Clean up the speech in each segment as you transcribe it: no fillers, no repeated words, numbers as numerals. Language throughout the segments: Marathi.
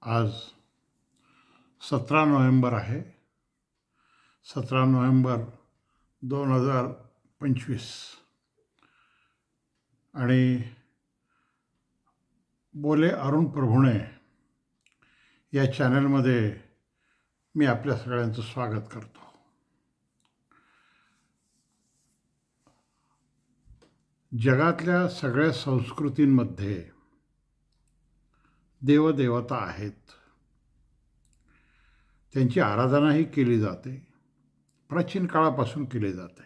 आज 17 नोव्हेंबर आहे. 17 नोव्हेंबर 2025 आणि बोले अरुण प्रभुणे या चॅनलमध्ये मी आपल्या सगळ्यांचं स्वागत करतो. जगातल्या सगळ्या संस्कृतींमध्ये देवदेवता आहेत. त्यांची आराधनाही केली जाते, प्राचीन काळापासून केली जाते.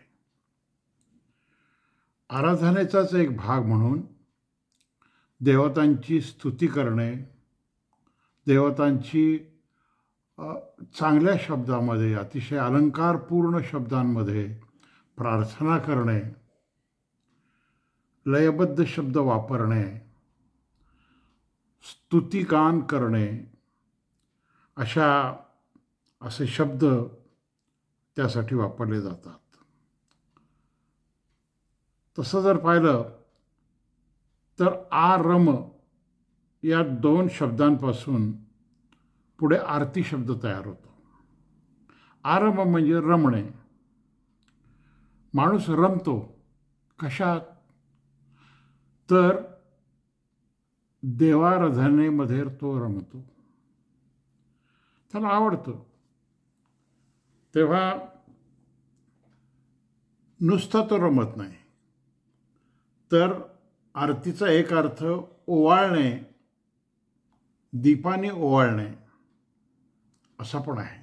आराधनेचाच एक भाग म्हणून देवतांची स्तुती करणे, देवतांची चांगल्या शब्दामध्ये, अतिशय अलंकारपूर्ण शब्दांमध्ये प्रार्थना करणे, लयबद्ध शब्द वापरणे, स्तुतिगान करणे, असे शब्द त्यासाठी वापरले जातात. तसं जर पाहिलं तर आरम या 2 शब्दांपासून पुढे आरती शब्द तयार होतो. आरम म्हणजे रमणे. माणूस रमतो कशात? तर देवाराधनेमध्ये तो रमतो, त्याला आवडतं. तेव्हा नुसता तो रमत नाही, तर आरतीचा एक अर्थ ओवाळणे, दीपाने ओवाळणे असा पण आहे.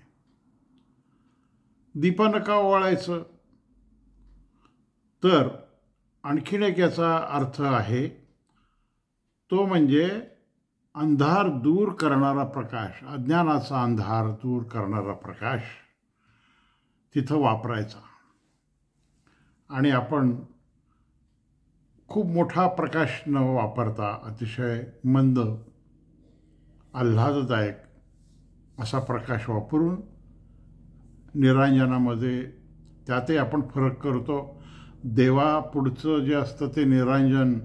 दीपानं का ओवाळायचं? तर आणखीन एक याचा अर्थ आहे, तो म्हणजे अंधार दूर करणारा प्रकाश, अज्ञानाचा अंधार दूर करणारा प्रकाश तिथं वापरायचा. आणि आपण खूप मोठा प्रकाश न वापरता अतिशय मंद, आल्हाददायक असा प्रकाश वापरून निरांजनामध्ये त्यातही आपण फरक करतो. देवापुढचं जे असतं ते निरांजन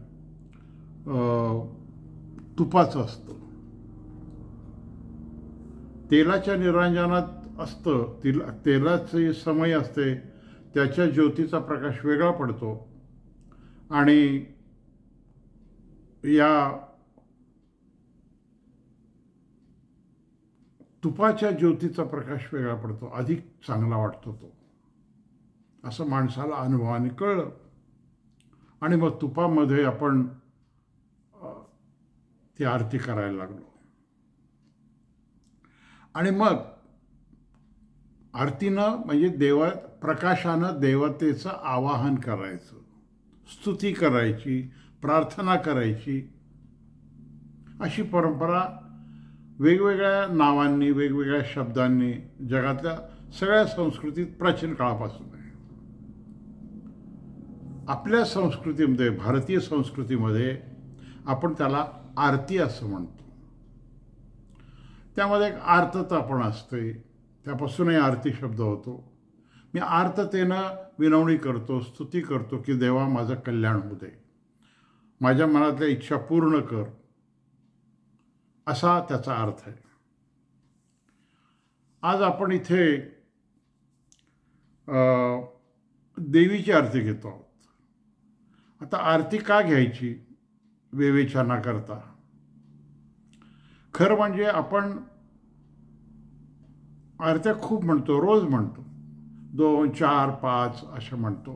तुपाचं असतं. तेलाच्या निरांजनात असतं, तेलाचे समय असते, त्याच्या ज्योतीचा प्रकाश वेगळा पडतो आणि या तुपाच्या ज्योतीचा प्रकाश वेगळा पडतो, अधिक चांगला वाटतो तो, असं माणसाला अनुभवाने कळलं. आणि मग तुपामध्ये आपण ती आरती करायला लागलो. आणि मग आरतीनं म्हणजे प्रकाशानं देवतेचं आवाहन करायचं, स्तुती करायची, प्रार्थना करायची, अशी परंपरा वेगवेगळ्या नावांनी, वेगवेगळ्या शब्दांनी जगातल्या सगळ्या संस्कृतीत प्राचीन काळापासून आहे. आपल्या संस्कृतीमध्ये, भारतीय संस्कृतीमध्ये आपण त्याला आरती असं म्हणतो. त्यामध्ये एक आर्तता पण असते, त्यापासूनही आरती शब्द होतो. मी आर्ततेनं विनवणी करतो, स्तुती करतो की देवा माझं कल्याण होऊ दे, माझ्या मनातल्या इच्छा पूर्ण कर, असा त्याचा अर्थ आहे. आज आपण इथे देवीची आरती घेतो आहोत. आता आरती का घ्यायची विवेचना करता? खरं म्हणजे आपण आरत्या खूप म्हणतो, रोज म्हणतो, 2, 4, 5 असं म्हणतो.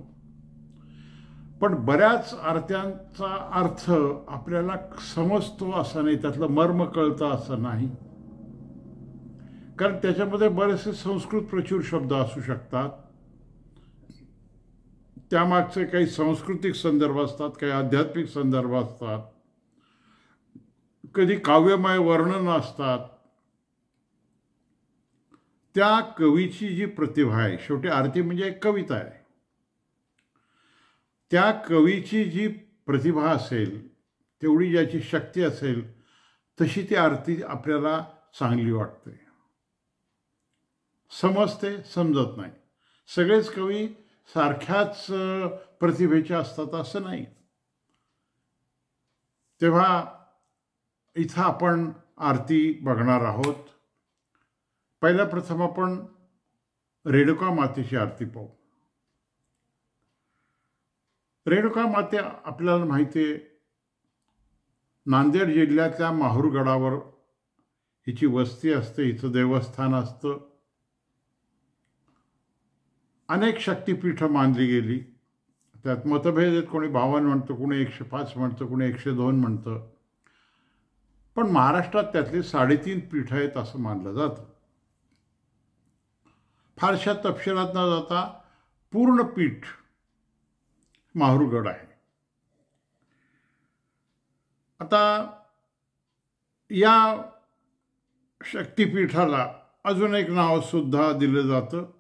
पण बऱ्याच आरत्यांचा अर्थ आपल्याला समजतो असं नाही, त्यातलं मर्म कळतं असं नाही. कारण त्याच्यामध्ये बरेचसे संस्कृत प्रचूर शब्द असू शकतात, त्यामागचे काही सांस्कृतिक संदर्भ असतात, काही आध्यात्मिक संदर्भ असतात, कधी काव्यमय वर्णन असतात. त्या कवीची जी प्रतिभा आहे, शेवटी आरती म्हणजे एक कविता आहे, त्या कवीची जी प्रतिभा असेल, तेवढी ज्याची शक्ती असेल, तशी ती आरती आपल्याला चांगली वाटते, समजते, समजत नाही. सगळेच कवी सारख्याच प्रतिभेचे असतात असं नाही. तेव्हा इथं आपण आरती बघणार आहोत. पहिल्या प्रथम आपण रेणुका मातेची आरती पाहू. रेणुका माते आपल्याला माहिती आहे, नांदेड जिल्ह्यातल्या माहूरगडावर हिची वस्ती असते, हिचं देवस्थान असतं. अनेक शक्तिपीठं मानली गेली. त्यात मतभेद आहेत, कोणी 52 म्हणतं, कोणी 105 म्हणतं, कोणी 102 म्हणतं. पण महाराष्ट्रात त्यातली 3.5 पीठं आहेत असं मानलं जातं. फारशा तपशिलात न जाता पूर्ण पीठ माहूरगड आहे. आता या शक्तिपीठाला अजून एक नाव सुद्धा दिलं जातं,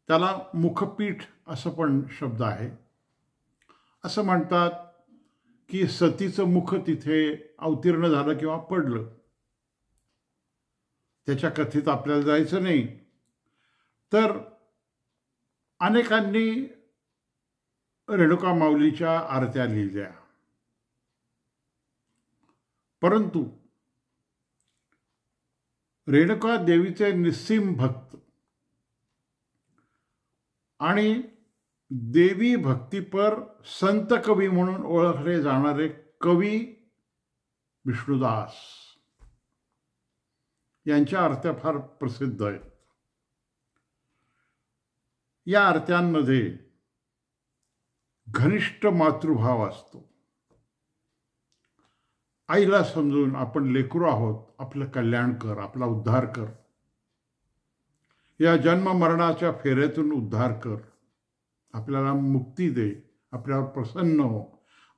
त्याला मुखपीठ असं पण शब्द आहे. असं म्हणतात की सतीचं मुख तिथे अवतीर्ण झालं किंवा पडलं. त्याच्या कथेत आपल्याला जायचं नाही. तर अनेकांनी रेणुका माऊलीच्या आरत्या लिहिल्या, परंतु रेणुका देवीचे निस्सीम भक्त आणि देवी भक्तीपर संत कवी म्हणून ओळखले जाणारे कवी विष्णुदास यांच्या आरत्या फार प्रसिद्ध आहेत. या आरत्यांमध्ये घनिष्ठ मातृभाव असतो. आईला समजून आपण लेकरू आहोत, आपलं कल्याण कर, आपला उद्धार कर, या जन्म मरणाच्या फेऱ्यातून उद्धार कर, आपल्याला मुक्ती दे, आपल्यावर प्रसन्न हो,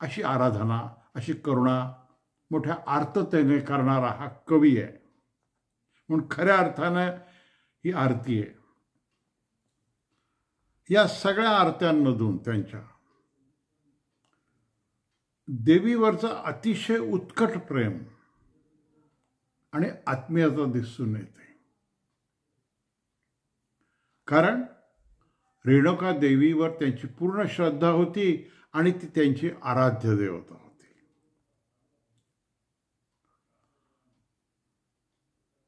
अशी आराधना, अशी करुणा मोठ्या आर्ततेने करणारा हा कवी आहे. म्हणून खऱ्या अर्थानं ही आरती आहे. या सगळ्या आरत्यांमधून त्यांच्या देवीवरचं अतिशय उत्कट प्रेम आणि आत्मीयता दिसून येते. कारण रेणुका देवीवर त्यांची पूर्ण श्रद्धा होती आणि ती त्यांची आराध्य देवता होती.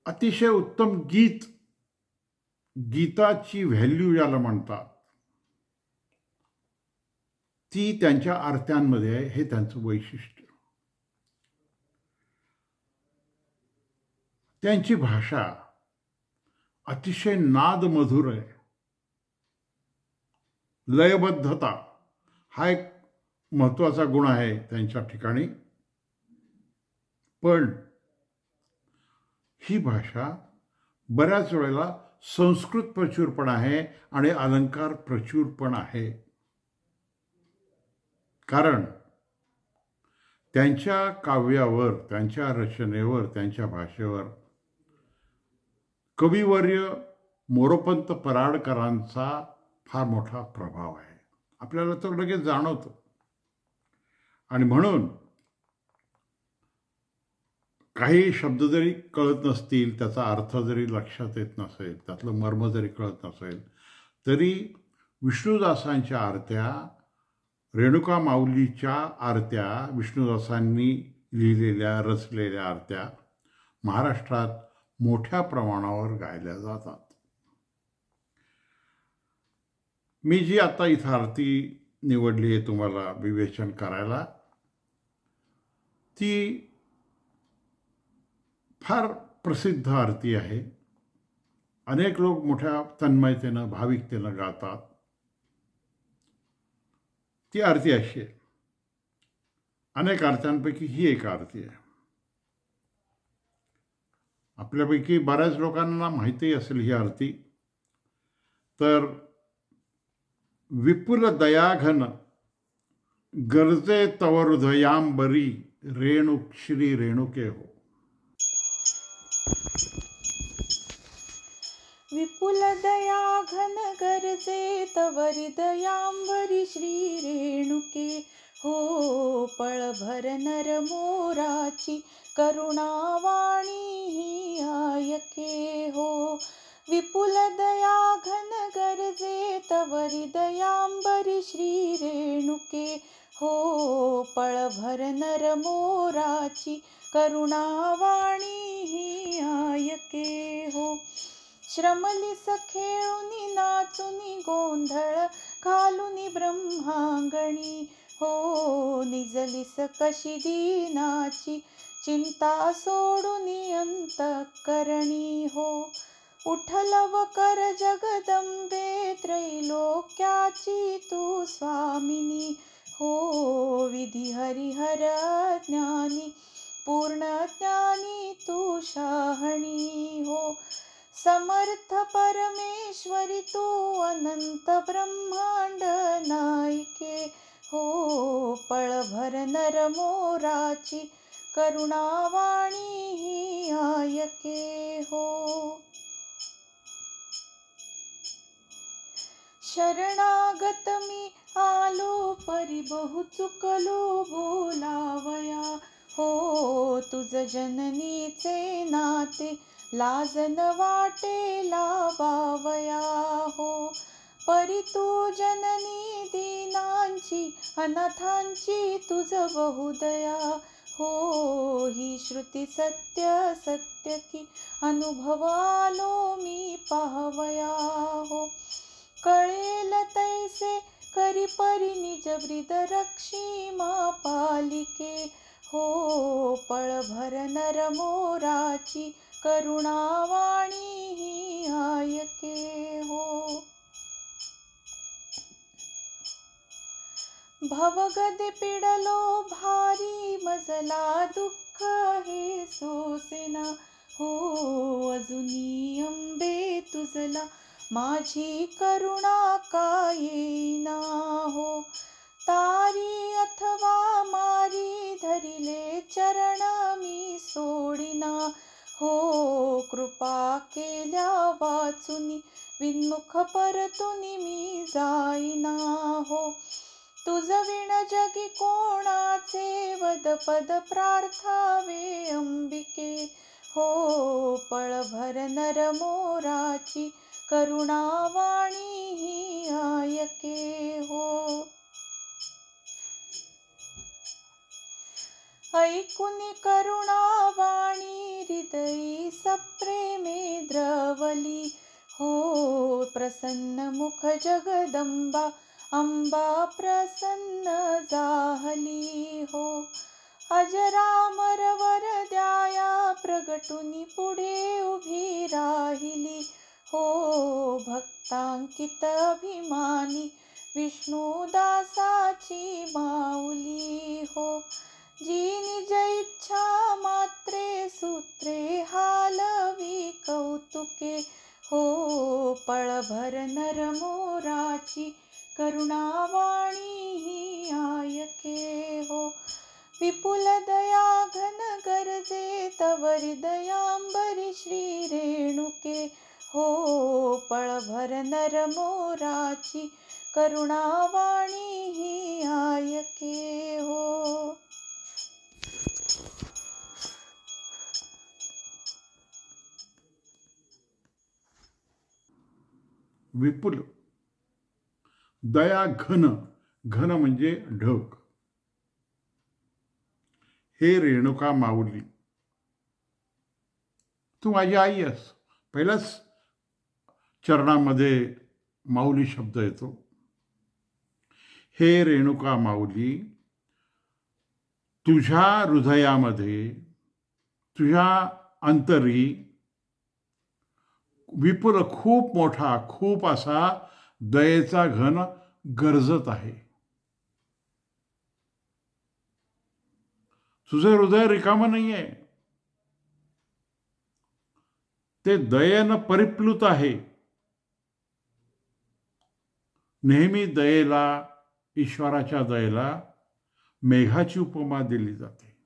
अतिशय उत्तम गीताची व्हॅल्यू ज्याला म्हणतात, ती त्यांच्या आरत्यांमध्ये आहे. हे त्यांचं वैशिष्ट्य. त्यांची भाषा अतिशय नादमधुर आहे. लयबद्धता हा एक महत्त्वाचा गुण आहे त्यांच्या ठिकाणी. पण ही भाषा बऱ्याच वेळेला संस्कृत प्रचूर पण आहे आणि अलंकार प्रचूर पण आहे. कारण त्यांच्या काव्यावर, त्यांच्या रचनेवर, त्यांच्या भाषेवर कविवर्य मोरोपंत पराडकरांचा फार मोठा प्रभाव आहे. आपल्याला तो लगेच जाणवतो. आणि म्हणून काही शब्द जरी कळत नसतील, त्याचा अर्थ जरी लक्षात येत नसेल, त्यातलं मर्म जरी कळत नसेल, तरी विष्णुदासांच्या आरत्या, रेणुका माऊलीच्या आरत्या, विष्णुदासांनी लिहिलेल्या रचलेल्या आरत्या महाराष्ट्रात मोठ्या प्रमाणावर गायल्या जातात. मी जी आता इथं आरती निवडली आहे तुम्हाला विवेचन करायला, ती फार प्रसिद्ध आरती आहे. अनेक लोक मोठ्या तन्मयतेनं, भाविकतेनं गातात. ती आरती अशी आहे. अनेक आरत्यांपैकी ही एक आरती आहे. आपल्यापैकी बऱ्याच लोकांना माहिती असेल ही आरती. तर विपुल दयाघन गरजे तव हृदयांबरी रेणु श्री रेणुके हो. विपुल दया घन गरजे तव हृदयांबरी श्री रेणुके हो. पळभर नर मोराची करुणावाणी ही आयके हो. विपुल दया घन गरजे तव हृदयांबरी श्री रेणुके हो. पळभर नर मोराची करुणावाणी आयके हो. श्रमलिस खेळुनी नाचुनी गोंधळ घालुनी ब्रह्मांगणी हो. निजलिस कशी दीनाची चिंता सोडुनी अंतःकरणी हो. उठलव कर जगदंबे त्रैलोक्याची तू स्वामिनी हो. विधी हरिहर ज्ञानी पूर्ण ज्ञानी तू शहाणी हो. समर्थ परमेश्वरी तू अनंत ब्रह्मांड नायके हो. पळभर नर मोराची करुणावाणी ही आयके हो. शरणागत मी आलो परी बहु चुकलो बोलावया हो. तुझ जननीचे नाते लाजन वाटे लावावया हो. परी तू जननी दीनांची अनाथांची तुझ बहुदया हो. ही श्रुती सत्य सत्य की अनुभव आलो मी पाहवया हो. कळेल तैसे करी परी निज ब्रीद रक्षी मा पालिके हो. पळभर नर मोराची करुणावाणी ही आयके हो. भवगदे पिडलो भारी मजला दुःख हे सोसेना हो. अजुनी अंबे तुझला माझी करुणा का येईना हो. तारी अथवा मारी धरिले चरण मी सोडिना हो. कृपा केल्या वाचुनी विन्मुख परतुनी मी जाईना हो. तुझ विण जगी कोणाचे वद पद प्रार्थावे अंबिके हो. पळभर नर मोराची करुणावाणी ही आयके हो. ऐकुनी करुणावाणी हृदयी सप्रेमे द्रवली हो. प्रसन्न मुख जगदंबा अंबा प्रसन्न जाहली हो. अजरामर वर द्याया प्रगटुनी पुढे उभी राहिली हो. भक्तांकित अभिमानी विष्णुदासाची माऊली हो. जी निज इच्छा मात्रे सूत्रे हालवी कौतुके हो. पळभर नर मोराची करुणावाणी ही आयके हो. विपुल दया घन गरजे तव हृदयांबरी श्री रेणुके हो. पळभर नर मोराची करुणावाणी ही आयके हो. विपुल दया घन घन म्हणजे ढग. हे रेणुका माऊली तू माझी आई आहेस. पहिल्याच चरणामध्ये माऊली शब्द येतो. हे रेणुका माऊली तुझ्या हृदयामध्ये तुझ्या अंतरी विपुल खूप मोठा खूप असा दयेचा घन गरजत आहे. तुझं हृदय रिकामं नाही आहे. ते दयेनं परिप्लुत आहे. नेहमी दयेला ईश्वराच्या दयेला मेघाची उपमा दिली जाते.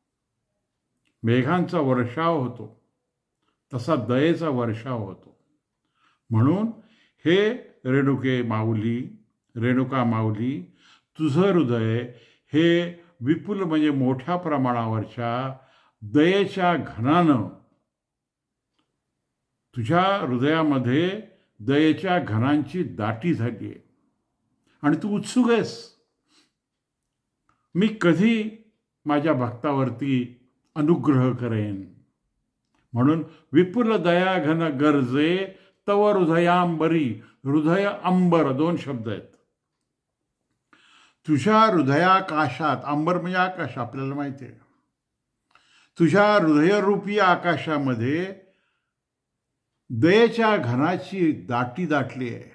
मेघांचा वर्षाव होतो तसा दयेचा वर्षाव होतो. म्हणून हे रेणुके माऊली रेणुका माऊली तुझं हृदय हे विपुल म्हणजे मोठ्या प्रमाणावरच्या दयेच्या घनानं तुझ्या हृदयामध्ये दयेच्या घनांची दाटी झाली आहे आणि तू उत्सुक आहेस. मी कधी माझ्या भक्तावरती अनुग्रह करेन. म्हणून विपुल दया घन गरजे तव हृदयांबरी. हृदय अंबर 2 शब्द आहेत. तुझ्या हृदयाकाशात, अंबर म्हणजे आकाश आपल्याला माहिती आहे, तुझ्या हृदयरूपी आकाशामध्ये दयेच्या घनाची दाटी दाटली आहे.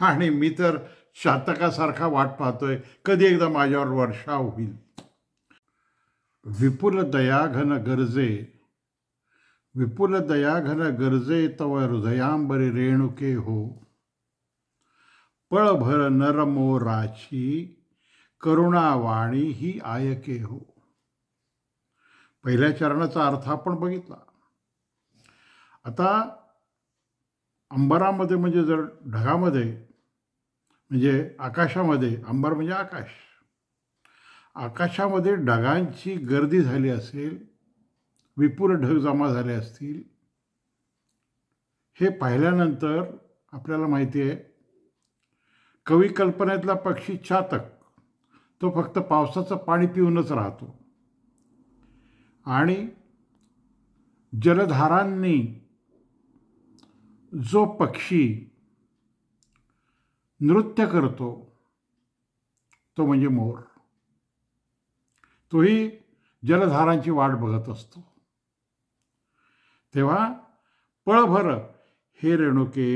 आणि मी तर शातकासारखा वाट पाहतोय कधी एकदा माझ्यावर वर्षाव होईल. विपुल दया घन गरजे, विपुल दया घन गरजे तव हृदयांबरी रेणुके हो. पळभर नरमोराची करुणावाणी ही आयके हो. पहिल्या चरणाचा अर्थ आपण बघितला. आता अंबरामध्ये म्हणजे जर ढगामध्ये म्हणजे आकाशामध्ये, अंबर म्हणजे आकाश, आकाशामध्ये ढगांची गर्दी झाली असेल, विपुल ढग जमा झाले असतील, हे पाहिल्यानंतर आपल्याला माहिती आहे कवी कल्पनेतला पक्षी चातक तो फक्त पावसाचं पाणी पिऊनच राहतो आणि जलधारांनी जो पक्षी नृत्य करतो तो म्हणजे मोर. तोही जलधारांची वाट बघत असतो. तेव्हा पळभर हे रेणुके,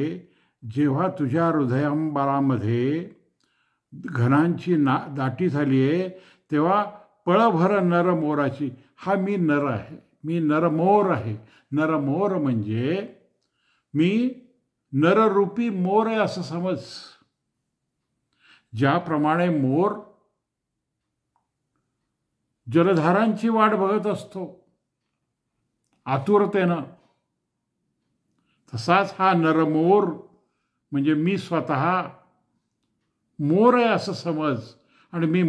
जेव्हा तुझ्या हृदयांबरामध्ये घनांची दाटी झाली आहे तेव्हा पळभर नर मोराची. हा मी नर आहे, मी नरमोर आहे. नरमोर म्हणजे मी नररूपी मोर आहे असं समज. ज्याप्रमाणे मोर जलधारांची वाट बघत असतो आतुरतेनं, तसाच हा नरमोर म्हणजे मी स्वतः मोर आहे असं समज. आणि मी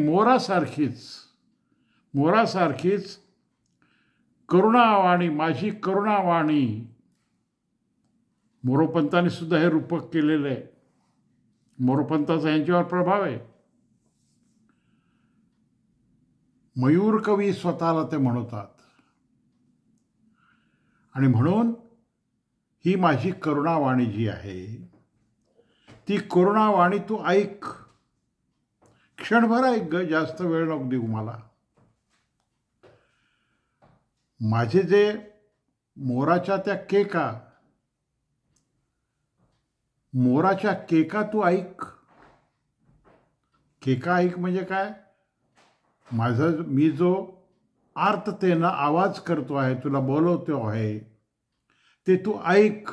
मोरासारखीच करुणावाणी, माझी करुणावाणी. मोरोपंतांनी सुद्धा हे रूपक केलेलं आहे. मोरोपंताचा यांच्यावर प्रभाव आहे. मयूर कवी स्वतःला ते म्हणतात. आणि म्हणून ही माझी करुणावाणी जी आहे ती करुणावाणी तू ऐक, क्षणभर ऐक ग, जास्त वेळ नको देऊ मला. माझे जे मोराच्या त्या केका, मोराच्या केका तू ऐक. केका ऐक म्हणजे काय, मी जो आर्ततेनं आवाज करतो आहे, तुला बोलवतो आहे, ते तू ऐक.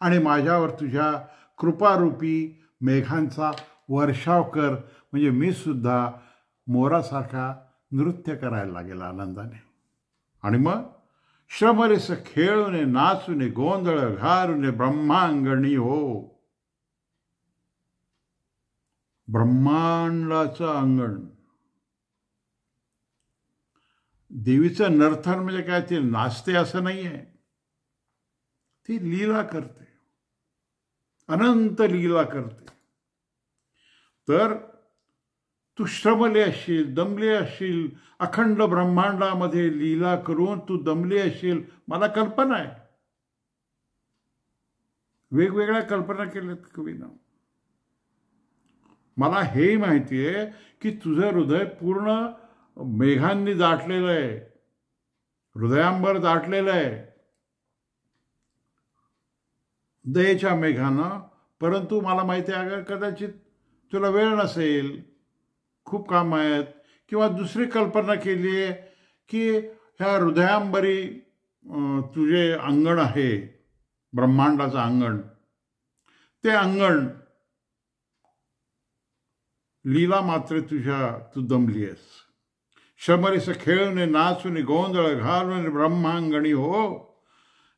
आणि माझ्यावर तुझ्या कृपारूपी मेघांचा वर्षाव कर, म्हणजे मी सुद्धा मोरासारखा नृत्य करायला लागेल आनंदाने. आणि मग श्रमरस खेळूने नाचूने गोंधळ घालूने ब्रह्मांगणी हो. ब्रह्मांडाचं अंगण. देवीचं नर्तन म्हणजे काय, ते नाचते असं नाही आहे, ती लीला करते, अनंत लीला करते. तर तू श्रमले असशील, दमले असशील, अखंड ब्रह्मांडामध्ये लीला करून तू दमले असशील, मला कल्पना आहे. वेगवेगळ्या कल्पना केल्यात कवीनं. मला हेही माहिती आहे की तुझं हृदय पूर्ण मेघांनी दाटलेलं आहे, हृदयांबर दाटलेलं आहे दयेच्या मेघानं. परंतु मला माहिती आहे अगं कदाचित तुला वेळ नसेल, खूप काम आहेत, किंवा दुसरी कल्पना केली आहे की ह्या हृदयांबरी तुझे अंगण आहे, ब्रह्मांडाचं अंगण, ते अंगण लीला मात्र तू दमली आहेस. श्रमरिस खेळूने नाचूने गोंधळ घालून ब्रह्मांगणी हो.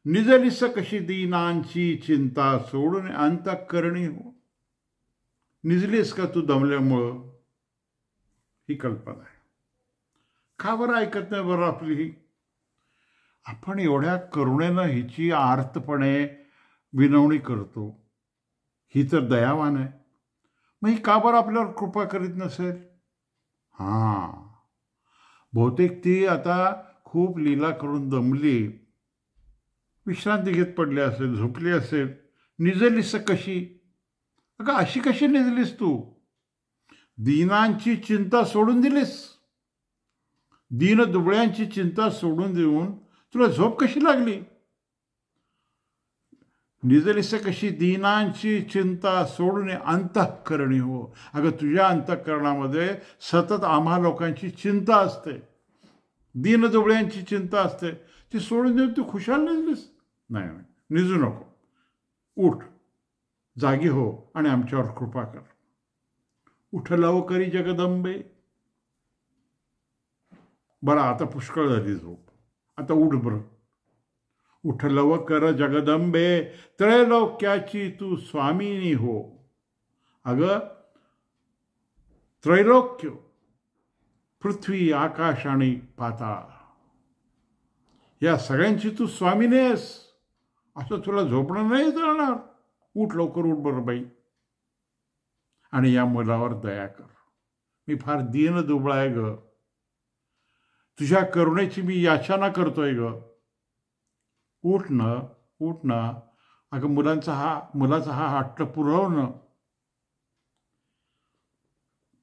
निजलिस कशी दीनांची चिंता सोडून अंतःकरणी हो. निजलीस का तू दमल्यामुळं, ही कल्पना आहे. का बरं ऐकत नाही बरं आपली ही? आपण एवढ्या करुणेनं हिची आर्तपणे विनवणी करतो. ही तर दयावान आहे, मग ही का बरं आपल्यावर कृपा करीत नसेल? बहुतेक ती आता खूप लीला करून दमली, विश्रांती घेत पडली असेल, झोपली असेल, निजलीस कशी? अगं अशी कशी निजलीस तू? दीनांची चिंता सोडून दिलीस, दीन दुबळ्यांची चिंता सोडून देऊन तुला झोप कशी लागली? निजलीस कशी दीनांची चिंता सोडून अंतःकरणी हो. अगं तुझ्या अंतःकरणामध्ये सतत आम्हा लोकांची चिंता असते, दीन दुबळ्यांची चिंता असते. ती सोडून देऊन तू खुशाल निजलीस? नाही, निजू नको. उठ, जागी हो आणि आमच्यावर कृपा कर. उठलाव करी जगदंबे. बरं आता पुष्कळ झाली झोप, आता उठ बरं. उठलव कर जगदंबे, त्रैलोक्याची तू स्वामिनी हो. अगं त्रैलोक्य, पृथ्वी, आकाश आणि पाताळ, या सगळ्यांची तू स्वामिनी आहेस. असं तुला झोपणं नाही चालणार. उठ लवकर, उठ बरं बाई, आणि या मुलावर दया कर. मी फार दीन दुबळा आहे ग, तुझ्या करुणेची मी याचना करतोय ग. उठ ना, उठ ना. अगं मुलाचा हा हट्ट पुरवणं.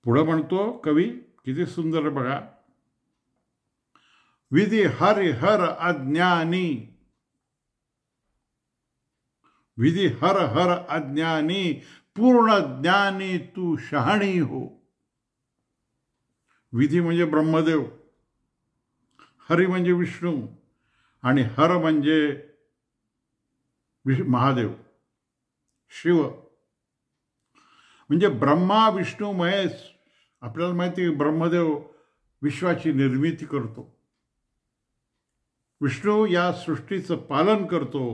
पुढं म्हणतो कवी, किती सुंदर बघा. विधी हरि हर अज्ञानी, विधी हर हर अज्ञानी, पूर्ण ज्ञानी तू शहाणी हो. विधी म्हणजे ब्रह्मदेव, हरी म्हणजे विष्णू, आणि हर म्हणजे महादेव, शिव. म्हणजे ब्रह्मा विष्णू महेश. आपल्याला माहिती आहे ब्रह्मदेव विश्वाची निर्मिती करतो, विष्णू या सृष्टीचं पालन करतो,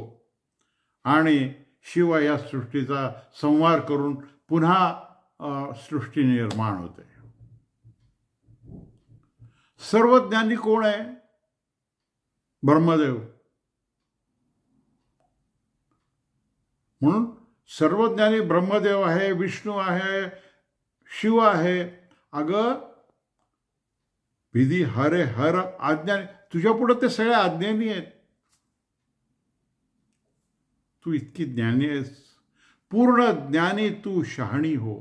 आणि शिव या सृष्टीचा संहार करून पुन्हा सृष्टी निर्माण होते. सर्वज्ञानी कोण आहे? ब्रह्मदेव. म्हणून सर्वज्ञानी ब्रह्मदेव आहे, विष्णू आहे, शिव आहे. अगं विधी हरे हर अज्ञानी, तुझ्या पुढे ते सगळे अज्ञानी आहेत. तू इतकी ज्ञानी आहेस, पूर्ण ज्ञानी तू शहाणी हो.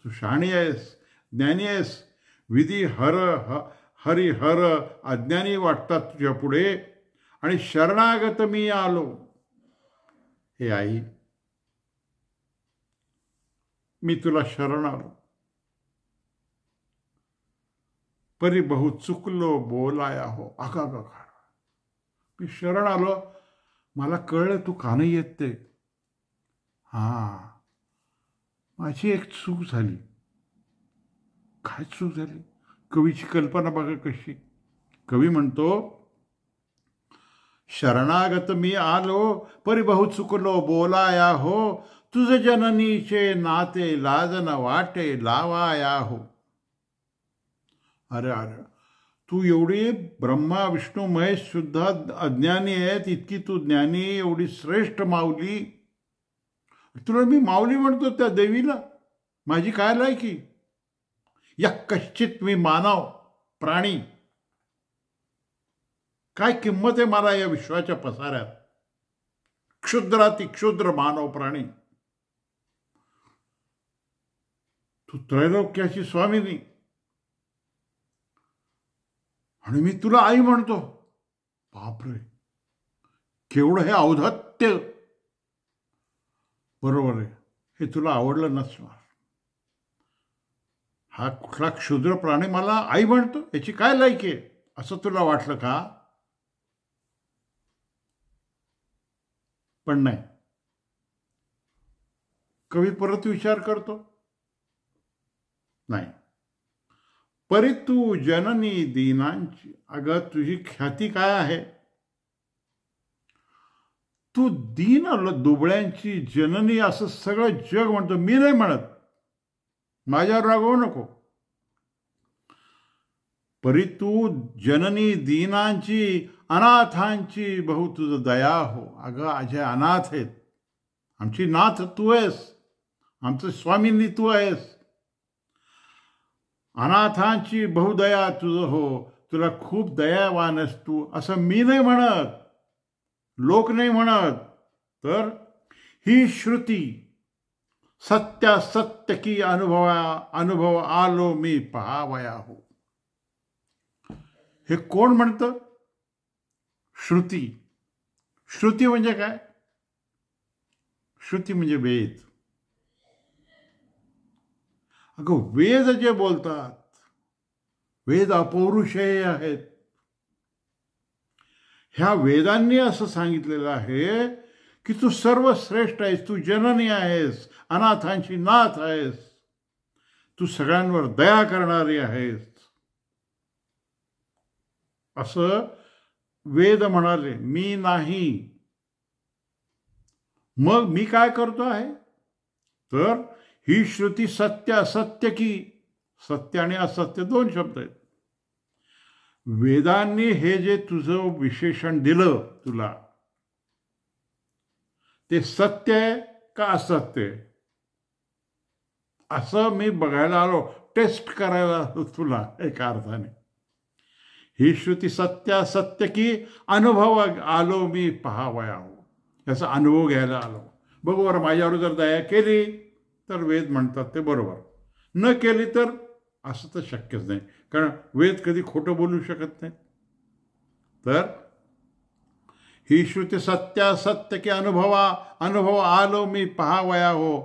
तू शहाणी आहेस, ज्ञानी आहेस. विधी हरी हर अज्ञानी वाटतात तुझ्या पुढे, आणि शरणागत मी आलो. हे आई, मी तुला शरण आलो. परी बहु चुकलो बोलाया हो. आका मी शरण आलो, मला कळलं तू का नाही येत ते. माझी एक चूक झाली. काय चूक झाली? कवीची कल्पना बघा कशी. कवी म्हणतो, शरणागत मी आलो, परी बहु चुकलो बोलाया हो. तुझ जननीचे नाते लाजन वाटे लावाया हो. अरे अरे, तू एवढी ब्रह्मा विष्णू महेश सुद्धा अज्ञानी आहेत, इतकी तू ज्ञानी, एवढी श्रेष्ठ माऊली. तुला मी माऊली म्हणतो त्या देवीला. माझी काय लायकी? या कश्चित मी मानव प्राणी. काय किंमत आहे मला या विश्वाच्या पसाऱ्यात? क्षुद्राती क्षुद्र मानव प्राणी. तू त्रैलोक्याची स्वामिनी, आणि मी तुला आई म्हणतो. बापरे, केवढं हे औद्धत्य. बरोबर आहे, हे तुला आवडलं नसणार. हा कुठला क्षुद्र प्राणी मला आई म्हणतो, याची काय लायकी आहे असं तुला वाटलं का? पण नाही. कवी परत विचार करतो, नाही. परी तू जननी दीनांची. अगं तुझी ख्याती काय आहे? तू दीन दुबळ्यांची जननी असं सगळं जग म्हणतो. मी नाही म्हणत, माझ्यावर रागवू नको. परी तू जननी दीनांची, अनाथांची बहु तुझं दया हो. अगं अजय अनाथ आहेत, आमची नाथ तू आहेस, आमचं स्वामींनी तू आहेस. अनाथांची बहुदया तुझं हो. तुला खूप दयावान आहेस तू, असं मी नाही म्हणत, लोक नाही म्हणत, तर ही श्रुती सत्यासत्य की अनुभव आलो मी पहावया हो. हे कोण म्हणतं? श्रुती. श्रुती म्हणजे काय? श्रुती म्हणजे वेद. अगं वेद जे बोलतात, वेद अपौरुषेय आहेत. ह्या वेदांनी असं सांगितलेलं आहे की तू सर्वश्रेष्ठ आहेस, तू जननी आहेस, अनाथांची नाथ आहेस, तू सगळ्यांवर दया करणारी आहेस, असं वेद म्हणाले. मी नाही. मग मी काय करतो आहे? तर ही श्रुती सत्य असत्य की, सत्य आणि असत्य दोन शब्द आहेत. वेदांनी हे जे तुझं विशेषण दिलं तुला, ते सत्य आहे का असत्य आहे असं मी बघायला आलो, टेस्ट करायला आलो तुला. एका अर्थाने ही श्रुती सत्य सत्य की अनुभव आलो मी पहावया हो, याचा अनुभव घ्यायला आलो. बरोबर, माझ्यावर जर दया केली तर वेद म्हणतात ते बरोबर, न केली तर असं तर शक्यच नाही, कारण वेद कधी खोटं बोलू शकत नाही. तर ही श्रुती सत्य सत्य की अनुभव आलो मी पहावया हो,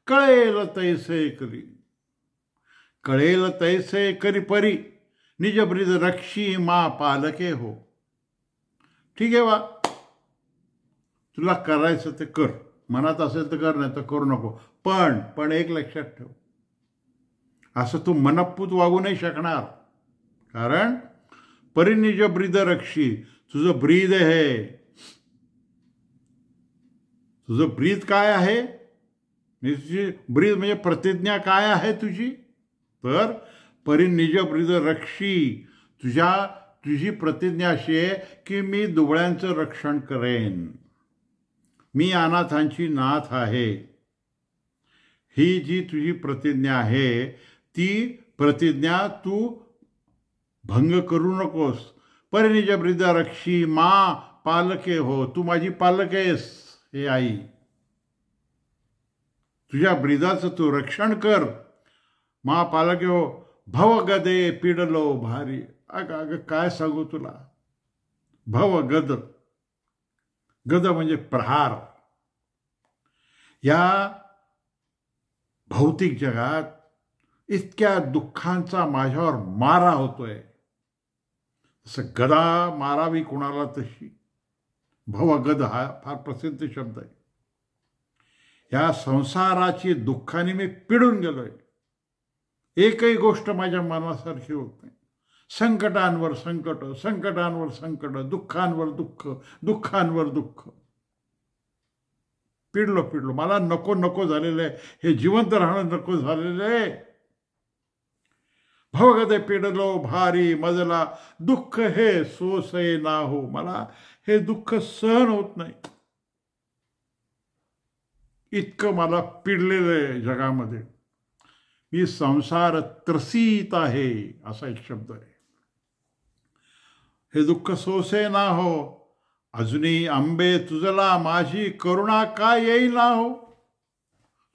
कळेल तैसे करी, कळेल तैसे करी परी, निज ब्रीद रक्षी मा पालके हो. ठीक आहे बा, तुला करायचं ते कर, मनात असेल तर कर, नाही तर करू नको. पण एक लक्षात ठेव, असं तू मनपूत वागू नाही शकणार, कारण परिनिज ब्रीद रक्षी, तुझं ब्रीद आहे, तुझं ब्रीद काय आहे, तुझी ब्रीद म्हणजे प्रतिज्ञा काय आहे तुझी, तर परिनिज ब्रीद रक्षी, तुझी प्रतिज्ञा अशी आहे की मी दुबळ्यांचं रक्षण करेन, मी अनाथांची नाथ आहे. ही जी तुझी प्रतिज्ञा आहे, ती प्रतिज्ञा तू भंग करू नकोस. परिनिज ब्रीद रक्षी मा पालके हो, तू माझी पालक आहेस हे आई, तुझ्या ब्रीदाचं तू रक्षण कर. मा पालके हो, भवगदे पिडलो भारी. अगं काय सांगू तुला, भवगद, गद म्हणजे प्रहार. या भौतिक जगात इतक्या दुःखांचा माझ्यावर मारा होतोय, तसं गदा मारावी कुणाला तशी. भवगद हा फार प्रसिद्ध शब्द आहे. या संसाराची दुःखाने मी पिडून गेलोय, एकही गोष्ट माझ्या मनासारखी होत नाही. संकटांवर संकट, संकटांवर संकट, दुःखांवर दुःख, दुःखांवर दुःख. पिडलो, मला नको झालेलं आहे, हे जिवंत राहणं नको झालेलं आहे. भवगदे पिडलो भारी मजला, दुःख हे सोसे ना हो, मला हे दुःख सहन होत नाही, इतकं मला पिडलेलं आहे जगामध्ये. मी संसार त्रसित आहे, असा एक शब्द आहे. हे दुःख सोसे ना हो, अजूनही आंबे तुझला माझी करुणा का येईल ना हो.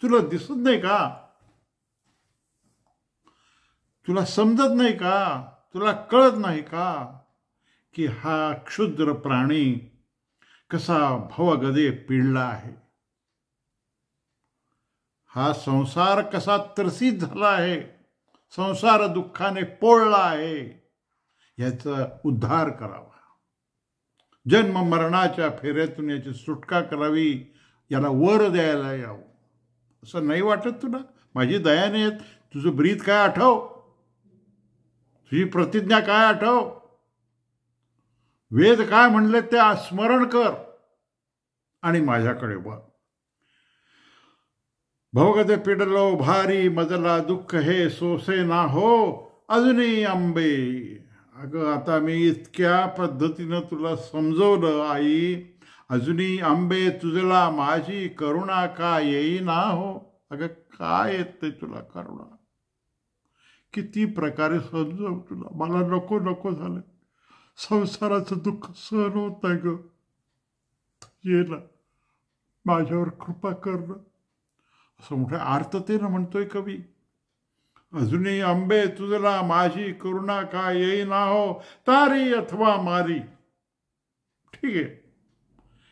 तुला दिसत नाही का, तुला समजत नाही का, तुला कळत नाही का की हा क्षुद्र प्राणी कसा भवगदे पिडला आहे, हा संसार कसा त्रसित झाला आहे, संसार दुःखाने पोळला आहे. याचा उद्धार करावा, जन्म मरणाच्या फेऱ्यातून याची सुटका करावी, याला वर द्यायला यावं. असं नाही वाटत तुला? माझी दया नाही येत? तुझं ब्रीद काय आठव, तुझी प्रतिज्ञा काय आठव, वेद काय म्हणले ते स्मरण कर आणि माझ्याकडे बघ. भवगदे पिडलो भारी मजला, दुःख हे सोसे ना हो, अजूनही आंबे. अगं आता मी इतक्या पद्धतीनं तुला समजवलं आई, अजूनही आंबे तुझला माझी करुणा का येई ना हो. अगं काय येते तुला करुणा, किती प्रकारे समजावं तुला, मला नको नको झालं. संसाराचं दुःख सहन होत नाही ग. ये ना, माझ्यावर कृपा कर ना, असं मोठ्या आर्ततेनं म्हणतोय कवी. अजूनही अंबे तुझला माझी करुणा का येईना हो, तारी अथवा मारी. ठीक आहे,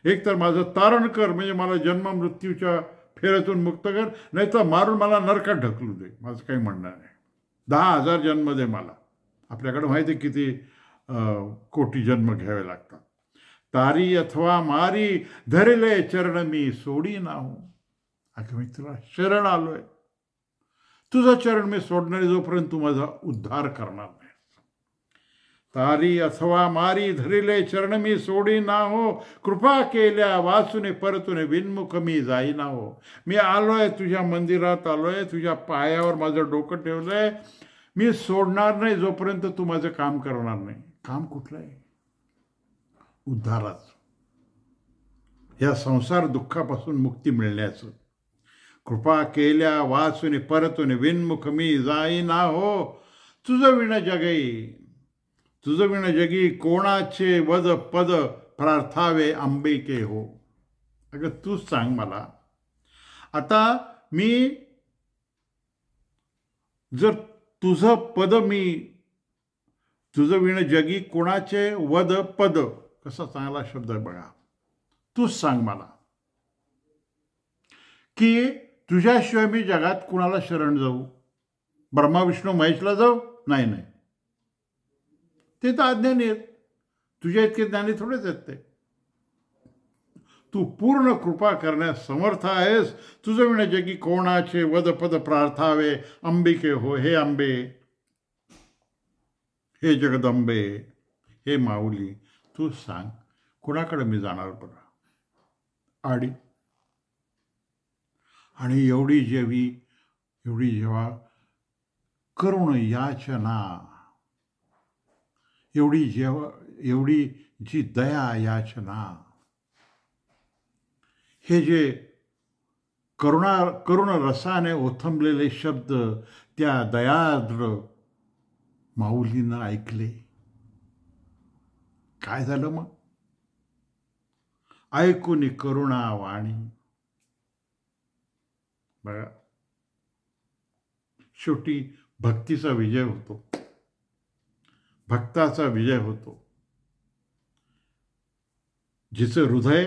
एक तर माझं तारण कर, म्हणजे मला जन्म मृत्यूच्या फेऱ्यातून मुक्त कर, नाही तर मारून मला नरकात ढकलू दे. माझं काही म्हणणं नाही. 10,000 जन्म दे मला. आपल्याकडे माहिती आहे किती कोटी जन्म घ्यावे लागतात. तारी अथवा मारी, धरले चरण मी सोडी ना हो. अगं मी तुला शरण आलोय, तुझं चरण मी सोडणारे जोपर्यंत तू माझा उद्धार करणार नाही. तारी अथवा मारी, धरिले चरण मी सोडी ना हो, कृपा केल्या वाचुने परतुने विनमुख मी जाई ना हो. मी आलोय, तुझ्या मंदिरात आलोय, तुझ्या पायावर माझं डोकं ठेवलंय, मी सोडणार नाही जोपर्यंत तू माझं काम करणार नाही. काम कुठलं आहे? उद्धाराचं, या संसार दुःखापासून मुक्ती मिळण्याचं. कृपा केल्या वाचुने परतुने विनमुख मी जाई ना हो, तुझं विण जगई, तुझं विण जगी कोणाचे वद पद प्रार्थावे अंबिके हो. अगं तूच सांग मला, आता मी जर तुझं पद, मी तुझं विण जगी कोणाचे वद पद, कसा चांगला शब्द आहे बघा. तूच सांग मला की तुझ्याशिवाय मी जगात कुणाला शरण जाऊ? ब्रह्मा विष्णू महेशला जाऊ? नाही नाही, ते तर अज्ञानी आहेत, तुझ्या इतके ज्ञानी थोडेच आहेत ते. तू पूर्ण कृपा करण्यास समर्थ आहेस. तुझं विण जगी कोणाचे वदपद प्रार्थावे अंबिके हो. हे अंबे, हे जगदंबे, हे माऊली, तू सांग कुणाकडे मी जाणार बरं? आणि एवढी जेव्हा करुण याचना, एवढी जी दया याचना, हे जे करुण रसाने ओथंबलेले शब्द त्या दयाद्र माऊलीनं ऐकले. काय झालं मग? ऐकून करुणा वाणी. बघा, शेवटी भक्तीचा विजय होतो, भक्ताचा विजय होतो. जिचं हृदय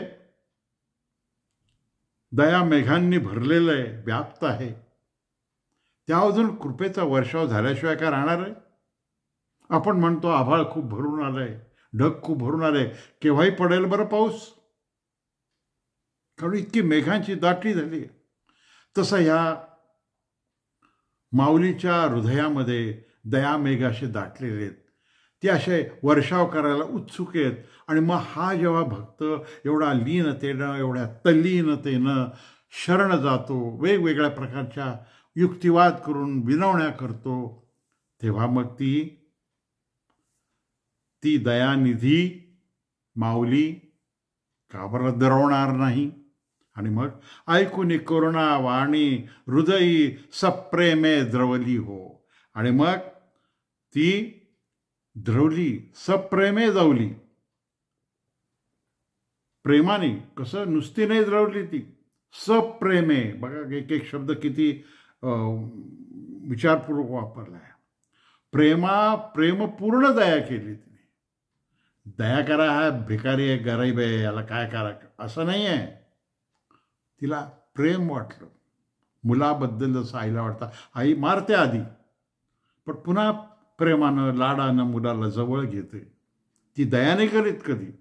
दया मेघांनी भरलेलं आहे, व्याप्त आहे, त्या अजून कृपेचा वर्षाव झाल्याशिवाय काय राहणार आहे? आपण म्हणतो आभाळ खूप भरून आलंय, ढग खूप भरून आले, केव्हाही पडेल बरं पाऊस, कारण इतकी मेघांची दाटी झाली. तसं ह्या माऊलीच्या हृदयामध्ये दया मेघ असे दाटलेले आहेत, ते असे वर्षाव करायला उत्सुक आहेत. आणि मग हा जेव्हा भक्त एवढा लीनतेनं, एवढ्या तल्लीनतेनं शरण जातो, वेगवेगळ्या प्रकारच्या युक्तिवाद करून विनवण्या करतो, तेव्हा मग ती दयानिधी माऊली का बरं दरवणार नाही? आणि मग ऐकून करुणा वाणी हृदयी सप्रेमे द्रवली हो. आणि मग ती द्रवली, सप्रेमे जावली, प्रेमाने. कसं? नुसती नाही द्रवली ती, सप्रेमे. बघा एक एक शब्द किती विचारपूर्वक वापरला आहे. प्रेमपूर्ण दया केली तिने. दया करा हा भिकारी आहे, गरीब आहे, याला काय करा असं नाही आहे. तिला प्रेम वाटलं, मुलाबद्दल जसं आईला वाटतं. आई मारते आधी, पण पुन्हा प्रेमानं लाडानं मुलाला जवळ घेते. ती दयाने करीत कधी,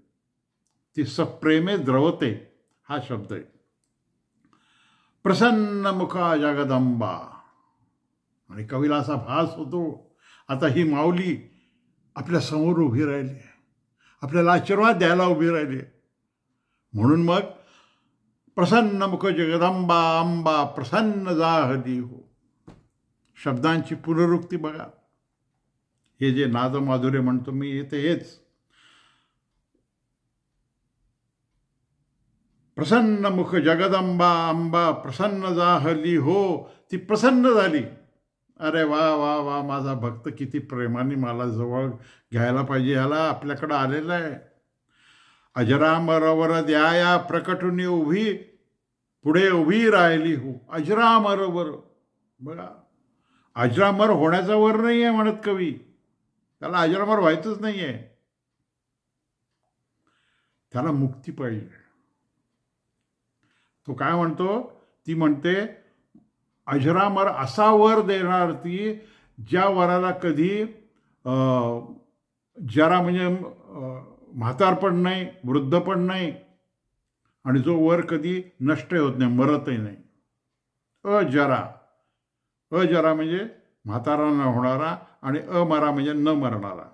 ती सप्रेमे द्रवते. हा शब्द आहे. प्रसन्न मुखा जगदंबा. आणि कवीला असा भास होतो, आता ही माऊली आपल्या समोर उभी राहिली आहे, आपल्याला आशीर्वाद द्यायला उभी राहिली आहे. म्हणून मग प्रसन्न मुख जगदंबा अंबा प्रसन्न जाहली हो. शब्दांची पुनरुक्ती बघा. हे जे नादमाधुर्य म्हणतो मी, येते हेच. प्रसन्न मुख जगदंबा अंबा प्रसन्न जाहली हो. ती प्रसन्न झाली. अरे वा वा वा, माझा भक्त किती प्रेमाने मला जवळ घ्यायला पाहिजे, ह्याला आपल्याकडं आलेलं आहे. अजरामरवर द्याया प्रकटुनी उभी, पुढे उभी राहिली हो. अजरामरवर, बघा, अजरामर होण्याचा वर नाही आहे म्हणत कवी, त्याला अजरामर व्हायचंच नाही आहे, त्याला मुक्ती पाहिजे. तो काय म्हणतो, ती म्हणते अजरामर असा वर देणार ती, ज्या वराला कधी जरा म्हणजे म्हातार पण नाही, वृद्ध पण नाही, आणि जो वर कधी नष्ट होत नाही, मरतही नाही. अजरा, अजरा म्हणजे म्हातारा न होणारा, आणि अमरा म्हणजे न मरणारा,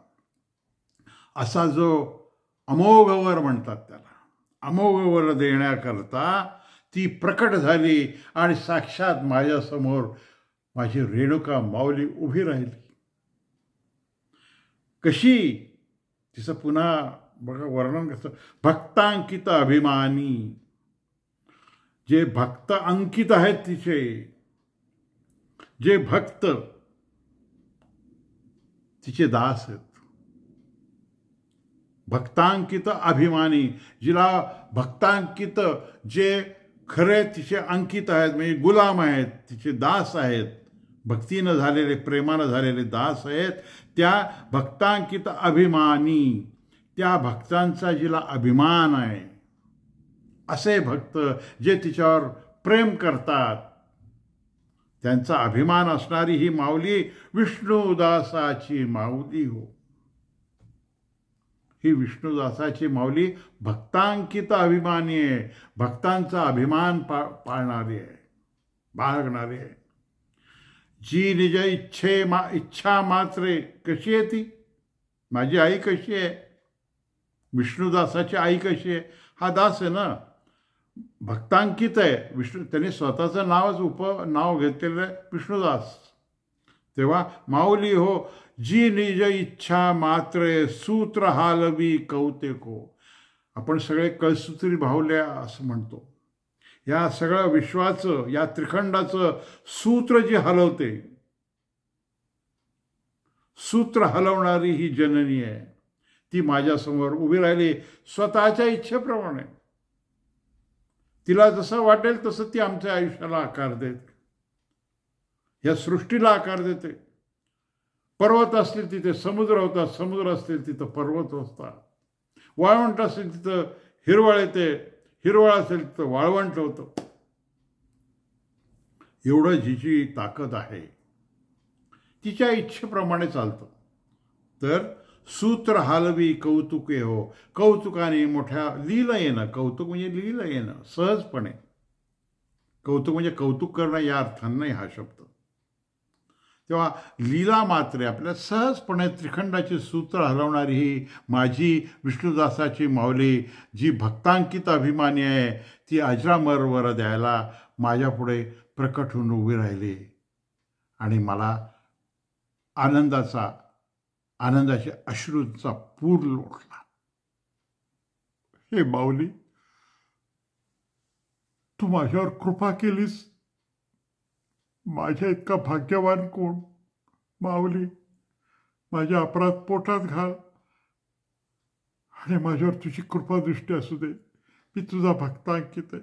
असा जो अमोघ वर म्हणतात त्याला. अमोघ वर देण्याकरता ती प्रकट झाली आणि साक्षात माझ्यासमोर माझी रेणुका माऊली उभी राहिली. कशी, तिचं पुन्हा बघा वर्णन कसं, भक्तांकित अभिमानी, जे भक्त अंकित आहेत तिचे, जे भक्त तिचे दास आहेत, भक्तांकित अभिमानी, जिला भक्तांकित, जे खरे तिचे अंकित आहेत, म्हणजे गुलाम आहेत, तिचे दास आहेत, भक्तीनं झालेले, प्रेमानं झालेले दास आहेत, त्या भक्तांकित अभिमानी, त्या भक्तांचा जिला अभिमान आहे, असे भक्त जे तिच्यावर प्रेम करतात, त्यांचा अभिमान असणारी ही माऊली विष्णुदासाची माऊली हो. ही विष्णुदासाची माऊली भक्तांकित अभिमानी आहे, भक्तांचा अभिमान पाळणारी आहे, बाळगणारी आहे. जी निज इच्छा मात्रे, कशी आहे ती, माझी आई कशी आहे, विष्णुदासाची आई कशी आहे, हा दास आहे ना, भक्तांकित आहे. विष्णू, त्यांनी स्वतःचं नाव घेतलेलं आहे विष्णुदास. तेव्हा माऊली हो, जी निज इच्छा मात्रे सूत्र हालवी कौतेको. आपण सगळे कळसूत्री बाहुल्या असं म्हणतो. या सगळ्या विश्वाचं, या त्रिखंडाचं सूत्र जी हलवते, सूत्र हलवणारी ही जननी आहे, ती माझ्यासमोर उभी राहिली स्वतःच्या इच्छेप्रमाणे. तिला जसं वाटेल तसं ती आमच्या आयुष्याला आकार देते, या सृष्टीला आकार देते. पर्वत असतील तिथे समुद्र होतात, समुद्र असतील तिथं पर्वत असतात, वाळवंट असेल तिथं हिरवळ येते, हिरवळ असेल तिथं वाळवंट होतं. एवढं जिची ताकद आहे, तिच्या इच्छेप्रमाणे चालतं. तर सूत्र हालवी कौतुके हो, कौतुकाने मोठ्या लीला येणं, कौतुक म्हणजे लीला येणं सहजपणे. कौतुक म्हणजे कौतुक करणं या अर्थानं नाही हा शब्द. तेव्हा लीला मात्रे, आपल्या सहजपणे त्रिखंडाची सूत्र हलवणारी ही माझी विष्णुदासाची माऊली, जी भक्तांकित अभिमानी आहे, ती अजरामरवर द्यायला माझ्यापुढे प्रकट होऊन उभी राहिली आणि मला आनंदाच्या अश्रूंचा पूर लोटला. हे माऊली, तू माझ्यावर कृपा केलीस, माझ्या इतका भाग्यवान कोण. माऊली, माझ्या अपराध पोटात घाल आणि माझ्यावर तुझी कृपा दृष्टी असू दे. मी तुझा भक्तांकित आहे.